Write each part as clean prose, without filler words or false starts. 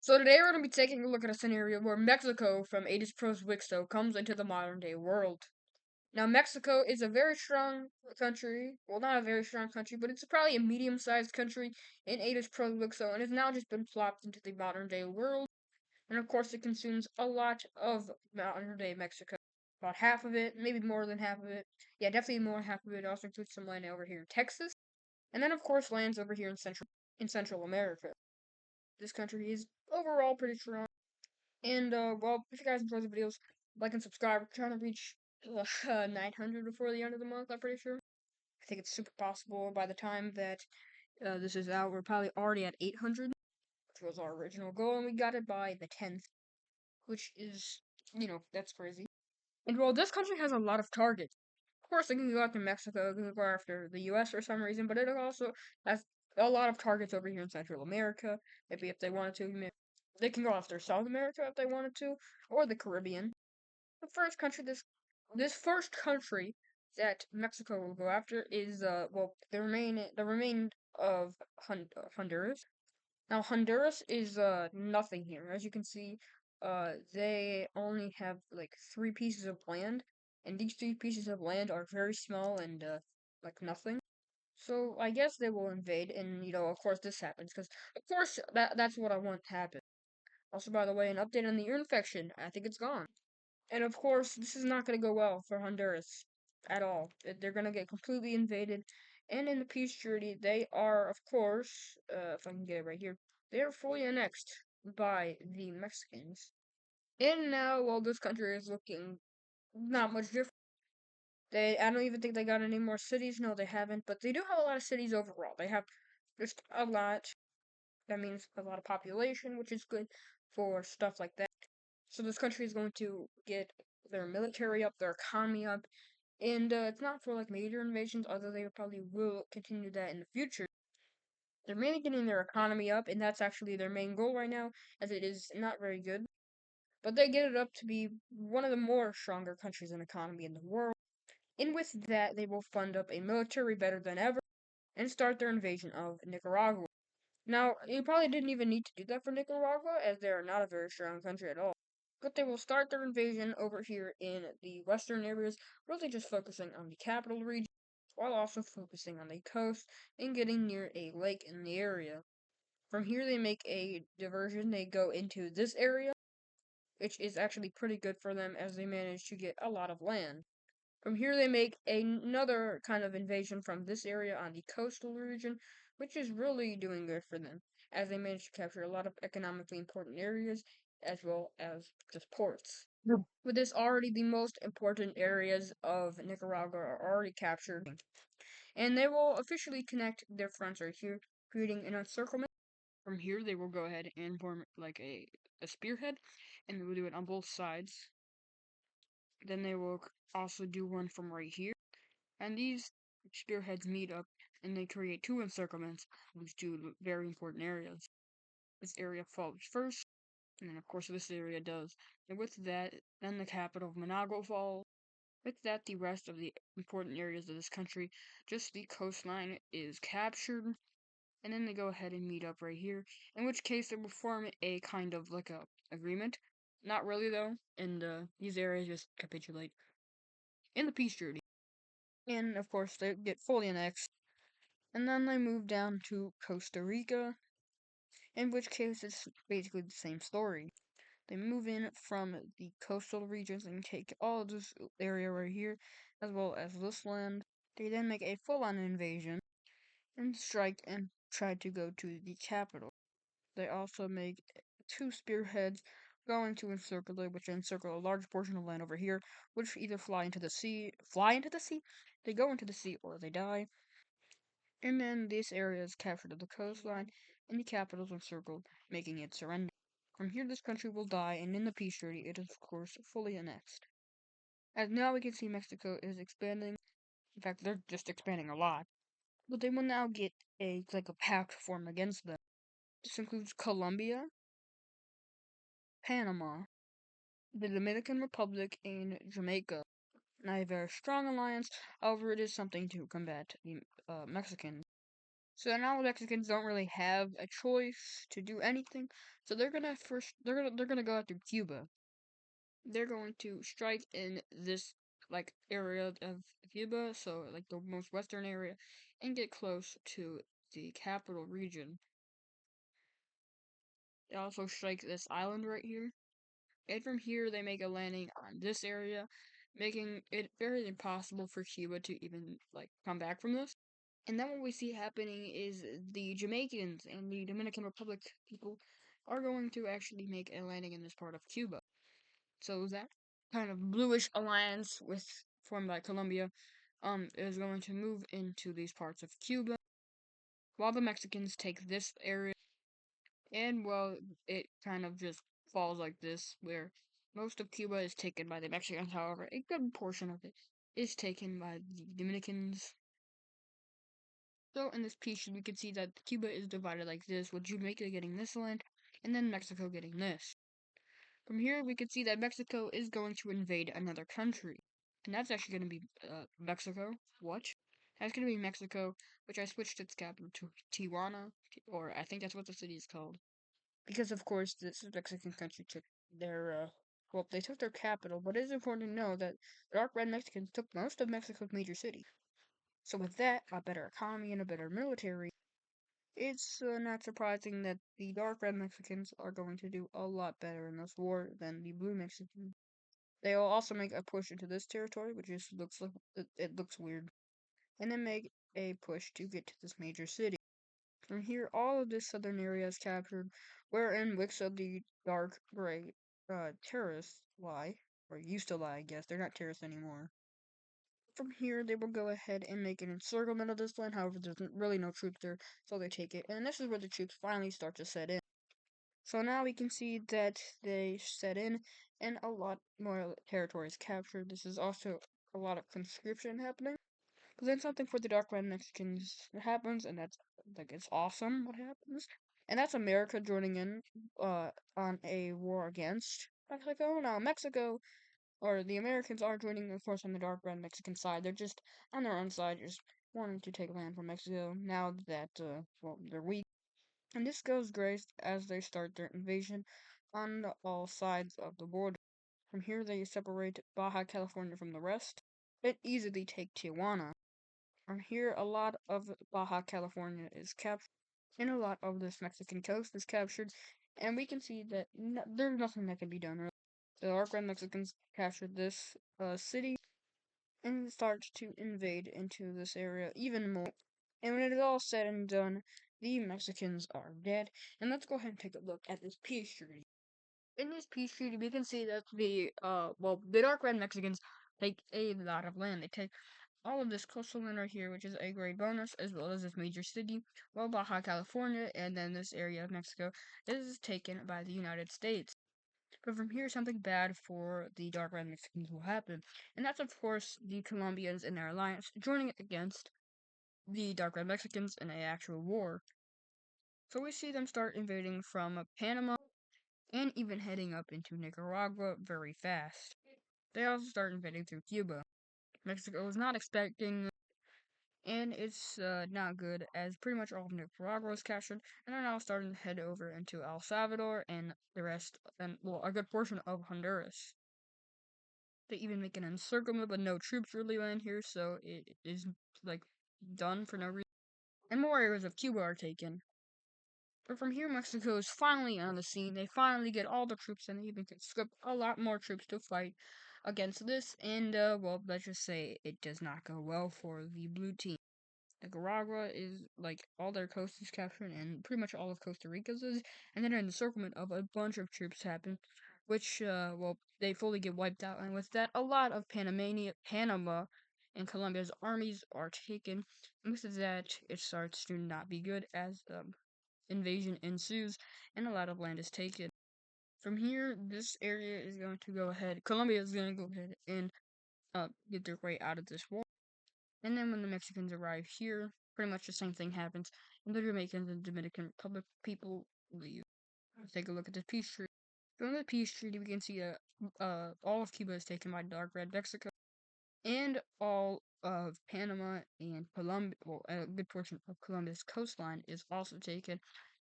So today we're going to be taking a look at a scenario where Mexico from Adizzpro's WICSO comes into the modern day world. Now Mexico is a very strong country, well not a very strong country, but it's probably a medium-sized country in Adizzpro's WICSO and has now just been plopped into the modern day world. And of course it consumes a lot of modern day Mexico. About half of it, maybe more than half of it. Yeah, definitely more than half of it. It also includes some land over here in Texas. And then of course lands over here in Central America. This country is overall pretty strong. And, well, if you guys enjoy the videos, like and subscribe. We're trying to reach 900 before the end of the month, I'm pretty sure. I think it's super possible by the time that this is out. We're probably already at 800, which was our original goal, and we got it by the 10th, which is, that's crazy. And, well, this country has a lot of targets. Of course, they can go after Mexico, they can go after the US for some reason, but it also has a lot of targets over here in Central America. Maybe if they wanted to, they can go after South America if they wanted to, or the Caribbean. The first country this first country that Mexico will go after is well the remain of Honduras. Now Honduras is nothing here. As you can see, they only have like 3 pieces of land, and these 3 pieces of land are very small and like nothing. So I guess they will invade, and of course this happens because of course that's what I want to happen. Also, by the way, an update on the ear infection. I think it's gone. And of course, this is not going to go well for Honduras at all. They're going to get completely invaded. And in the peace treaty, they are, of course, if I can get it right here, they are fully annexed by the Mexicans. And now, well, this country is looking not much different. I don't even think they got any more cities. No, they haven't. But they do have a lot of cities overall. They have just a lot. That means a lot of population, which is good for stuff like that. So this country is going to get their military up, their economy up, and it's not for like major invasions, although they probably will continue that in the future. They're mainly getting their economy up, and that's actually their main goal right now, as it is not very good. But they get it up to be one of the more stronger countries in economy in the world. And with that, they will fund up a military better than ever and start their invasion of Nicaragua. Now, you probably didn't even need to do that for Nicaragua, as they are not a very strong country at all. But they will start their invasion over here in the western areas, really just focusing on the capital region, while also focusing on the coast and getting near a lake in the area. From here, they make a diversion. They go into this area, which is actually pretty good for them as they manage to get a lot of land. From here, they make another kind of invasion from this area on the coastal region, which is really doing good for them, as they manage to capture a lot of economically important areas, as well as just ports. Yep. With this, already the most important areas of Nicaragua are already captured, and they will officially connect their fronts right here, creating an encirclement. From here, they will go ahead and form like a spearhead, and they will do it on both sides. Then they will also do one from right here. And these spearheads meet up and they create 2 encirclements, which do very important areas. This area falls first, and then of course this area does. And with that, then the capital of Managua falls. With that, the rest of the important areas of this country, just the coastline, is captured. And then they go ahead and meet up right here, in which case they will form a kind of like a agreement. Not really though, and these areas just capitulate in the peace treaty. And of course they get fully annexed. And then they move down to Costa Rica, in which case it's basically the same story. They move in from the coastal regions and take all of this area right here, as well as this land. They then make a full-on invasion and strike and try to go to the capital. They also make 2 spearheads going to encircle it, which encircle a large portion of land over here, which either fly into the sea, they go into the sea, or they die. And then this area is captured at the coastline, and the capital is encircled, making it surrender. From here, this country will die, and in the peace treaty, it is, of course, fully annexed. As now we can see, Mexico is expanding. In fact, they're just expanding a lot. But they will now get a pact formed against them. This includes Colombia, Panama, the Dominican Republic, and Jamaica. Not a very strong alliance, however, it is something to combat the Mexicans. So now the Mexicans don't really have a choice to do anything. So they're gonna go after Cuba. They're going to strike in this like area of Cuba, so like the most western area, and get close to the capital region. They also strike this island right here. And from here, they make a landing on this area, making it very impossible for Cuba to even like come back from this. And then what we see happening is the Jamaicans and the Dominican Republic people are going to actually make a landing in this part of Cuba. So that kind of bluish alliance with formed by Colombia is going to move into these parts of Cuba, while the Mexicans take this area. And well, it kind of just falls like this, where most of Cuba is taken by the Mexicans. However, a good portion of it is taken by the Dominicans. So in this piece, we can see that Cuba is divided like this, with Jamaica getting this land, and then Mexico getting this. From here, we can see that Mexico is going to invade another country. And that's actually going to be Mexico. What? That's going to be Mexico, which I switched its capital to Tijuana, or I think that's what the city is called. Because, of course, this Mexican country took their, well, they took their capital, but it is important to know that the dark red Mexicans took most of Mexico's major cities. So with that, a better economy and a better military, it's not surprising that the dark red Mexicans are going to do a lot better in this war than the blue Mexicans. They will also make a push into this territory, which just looks like it looks weird, and then make a push to get to this major city. From here, all of this southern area is captured, wherein WICSO the dark gray terrorists lie, or used to lie, I guess. They're not terrorists anymore. From here, they will go ahead and make an encirclement of this land. However, there's really no troops there, so they take it. And this is where the troops finally start to set in. So now we can see that they set in, and a lot more territory is captured. This is also a lot of conscription happening. But then something for the Dark Red Mexicans happens, and that's like it's awesome what happens. And that's America joining in on a war against Mexico. Now Mexico or the Americans are joining, of course, on the Dark Red Mexican side. They're just on their own side, just wanting to take land from Mexico now that well, they're weak. And this goes great as they start their invasion on all sides of the border. From here, they separate Baja California from the rest and easily take Tijuana. From here, a lot of Baja California is captured, and a lot of this Mexican coast is captured, and we can see that there's nothing that can be done, really. The Dark Red Mexicans captured this city and start to invade into this area even more. And when it is all said and done, the Mexicans are dead. And let's go ahead and take a look at this peace treaty. In this peace treaty, we can see that the Dark Red Mexicans take a lot of land. They take all of this coastal land right here, which is a great bonus, as well as this major city, well, Baja California, and then this area of Mexico is taken by the United States. But from here, something bad for the Dark Red Mexicans will happen, and that's, of course, the Colombians and their alliance joining against the Dark Red Mexicans in an actual war. So we see them start invading from Panama and even heading up into Nicaragua very fast. They also start invading through Cuba. Mexico was not expecting, and it's not good, as pretty much all of Nicaragua is captured, and they're now starting to head over into El Salvador and the rest, and well, a good portion of Honduras. They even make an encirclement, but no troops really land here, so it is like done for no reason. And more areas of Cuba are taken. But from here, Mexico is finally on the scene. They finally get all the troops, and they even conscript a lot more troops to fight against this. And well, let's just say it does not go well for the blue team. Nicaragua is like all their coast is captured, and pretty much all of Costa Rica's is. And then an encirclement of a bunch of troops happen, which well, they fully get wiped out. And with that, a lot of Panama and Colombia's armies are taken. And with that, it starts to not be good as invasion ensues, and a lot of land is taken. From here, this area is going to go ahead. Colombia is going to go ahead and get their way out of this war. And then when the Mexicans arrive here, pretty much the same thing happens, and the Jamaicans and Dominican Republic people leave. Let's take a look at this peace treaty. From the peace treaty, we can see that all of Cuba is taken by Dark Red Mexico, and all of Panama and Colombia, well, a good portion of Colombia's coastline is also taken,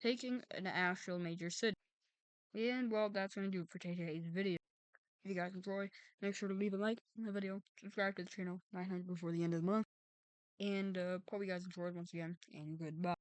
taking an actual major city. And well, that's going to do it for today's video. If you guys enjoy, make sure to leave a like on the video, subscribe to the channel, 900 before the end of the month, and hope you guys enjoyed once again, and goodbye.